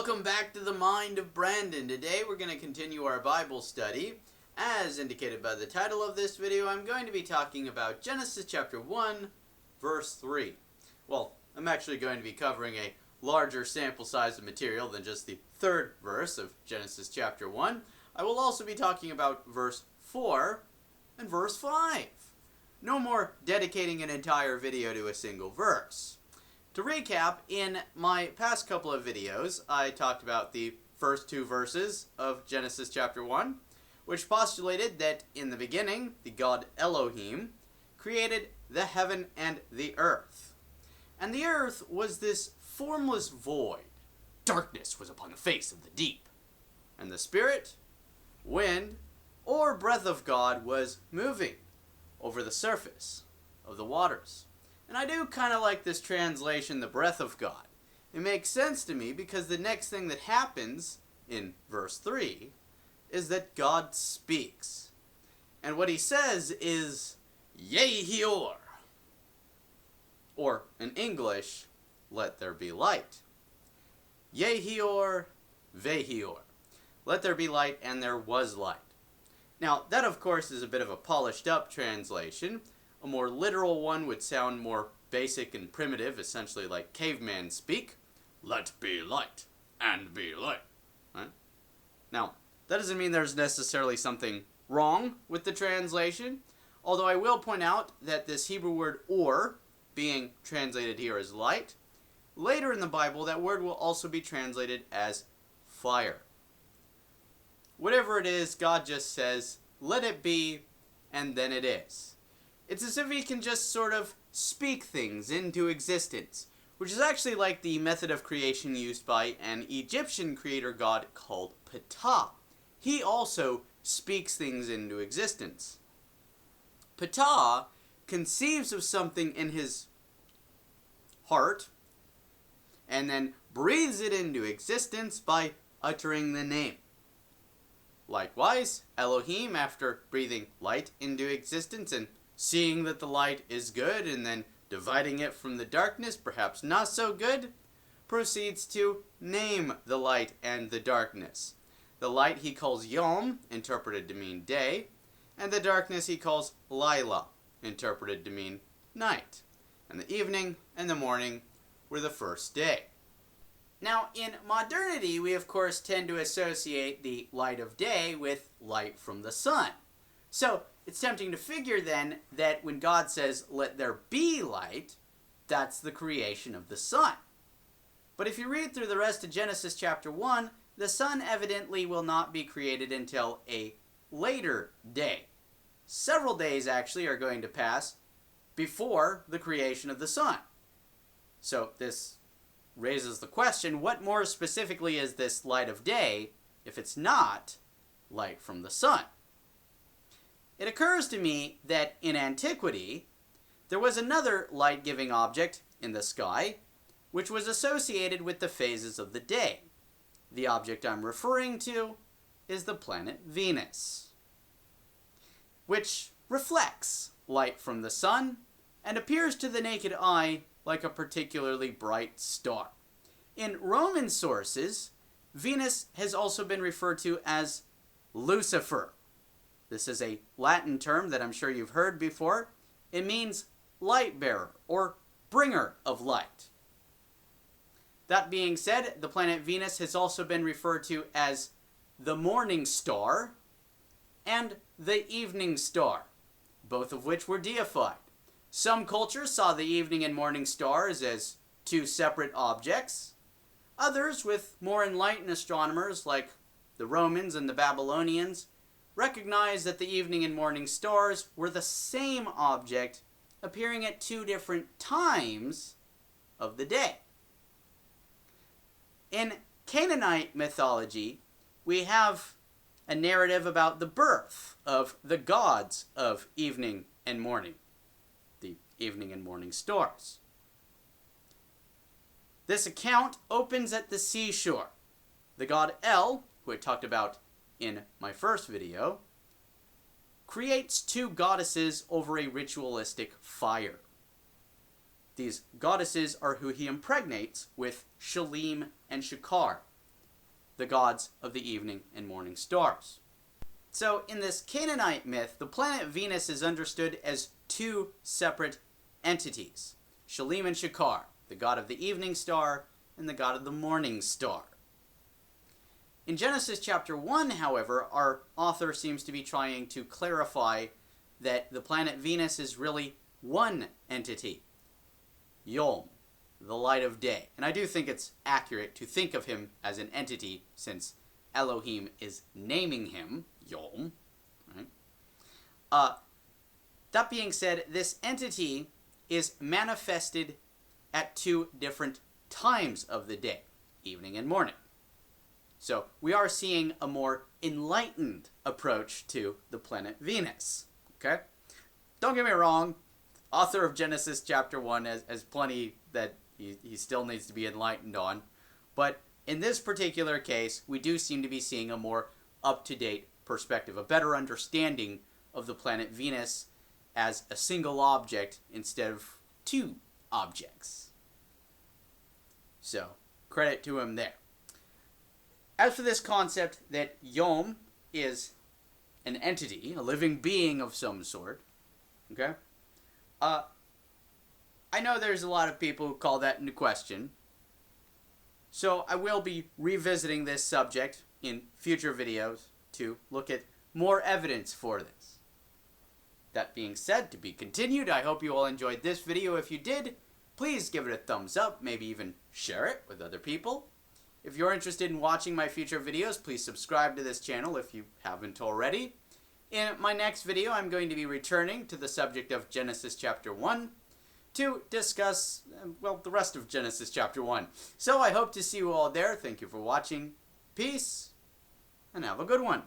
welcome back to the Mind of Brandon. Today we're going to continue our Bible study. As indicated by the title of this video, I'm going to be talking about Genesis chapter 1, verse 3. Well, I'm actually going to be covering a larger sample size of material than just the third verse of Genesis chapter 1. I will also be talking about verse 4 and verse 5. No more dedicating an entire video to a single verse. To recap, in my past couple of videos, I talked about the first two verses of Genesis chapter 1, which postulated that in the beginning, the god Elohim created the heaven and the earth. And the earth was this formless void. Darkness was upon the face of the deep. And the spirit, wind, or breath of God was moving over the surface of the waters. And I do kind of like this translation, the breath of God. It makes sense to me because the next thing that happens in verse 3 is that God speaks. And what he says is, Yehior. Or in English, let there be light. Yehior, Vehior. Let there be light, and there was light. Now, that of course is a bit of a polished up translation. A more literal one would sound more basic and primitive, essentially like caveman speak. Let be light, and be light. Right? Now, that doesn't mean there's necessarily something wrong with the translation, although I will point out that this Hebrew word or, being translated here as light, later in the Bible that word will also be translated as fire. Whatever it is, God just says, let it be, and then it is. It's as if he can just sort of speak things into existence, which is actually like the method of creation used by an Egyptian creator god called Ptah. He also speaks things into existence. Ptah conceives of something in his heart and then breathes it into existence by uttering the name. Likewise, Elohim, after breathing light into existence and seeing that the light is good and then dividing it from the darkness, perhaps not so good, proceeds to name the light and the darkness. The light he calls Yom, interpreted to mean day, and the darkness he calls Lila, interpreted to mean night. And the evening and the morning were the first day. Now, in modernity, we of course tend to associate the light of day with light from the sun. So, it's tempting to figure then that when God says, let there be light, that's the creation of the sun. But if you read through the rest of Genesis chapter 1, the sun evidently will not be created until a later day. Several days actually are going to pass before the creation of the sun. So this raises the question, what more specifically is this light of day if it's not light from the sun? It occurs to me that in antiquity, there was another light-giving object in the sky, which was associated with the phases of the day. The object I'm referring to is the planet Venus, which reflects light from the sun and appears to the naked eye like a particularly bright star. In Roman sources, Venus has also been referred to as Lucifer. This is a Latin term that I'm sure you've heard before. It means light bearer or bringer of light. That being said, the planet Venus has also been referred to as the morning star and the evening star, both of which were deified. Some cultures saw the evening and morning stars as two separate objects. Others, with more enlightened astronomers like the Romans and the Babylonians, recognized that the evening and morning stars were the same object appearing at two different times of the day. In Canaanite mythology, we have a narrative about the birth of the gods of evening and morning, the evening and morning stars. This account opens at the seashore. The god El, who I talked about in my first video, creates two goddesses over a ritualistic fire. These goddesses are who he impregnates with Shalim and Shakar, the gods of the evening and morning stars. So in this Canaanite myth, the planet Venus is understood as two separate entities, Shalim and Shakar, the god of the evening star and the god of the morning star. In Genesis chapter 1, however, our author seems to be trying to clarify that the planet Venus is really one entity, Yom, the light of day. And I do think it's accurate to think of him as an entity, since Elohim is naming him Yom. Right? That being said, this entity is manifested at two different times of the day, evening and morning. So we are seeing a more enlightened approach to the planet Venus. Okay? Don't get me wrong, author of Genesis chapter 1 has plenty that he still needs to be enlightened on. But in this particular case, we do seem to be seeing a more up-to-date perspective, a better understanding of the planet Venus as a single object instead of two objects. So, credit to him there. As for this concept that Yom is an entity, a living being of some sort, okay? I know there's a lot of people who call that into question. So I will be revisiting this subject in future videos to look at more evidence for this. That being said, to be continued, I hope you all enjoyed this video. If you did, please give it a thumbs up, maybe even share it with other people. If you're interested in watching my future videos, please subscribe to this channel if you haven't already. In my next video, I'm going to be returning to the subject of Genesis chapter 1 to discuss, well, the rest of Genesis chapter 1. So I hope to see you all there. Thank you for watching. Peace, and have a good one.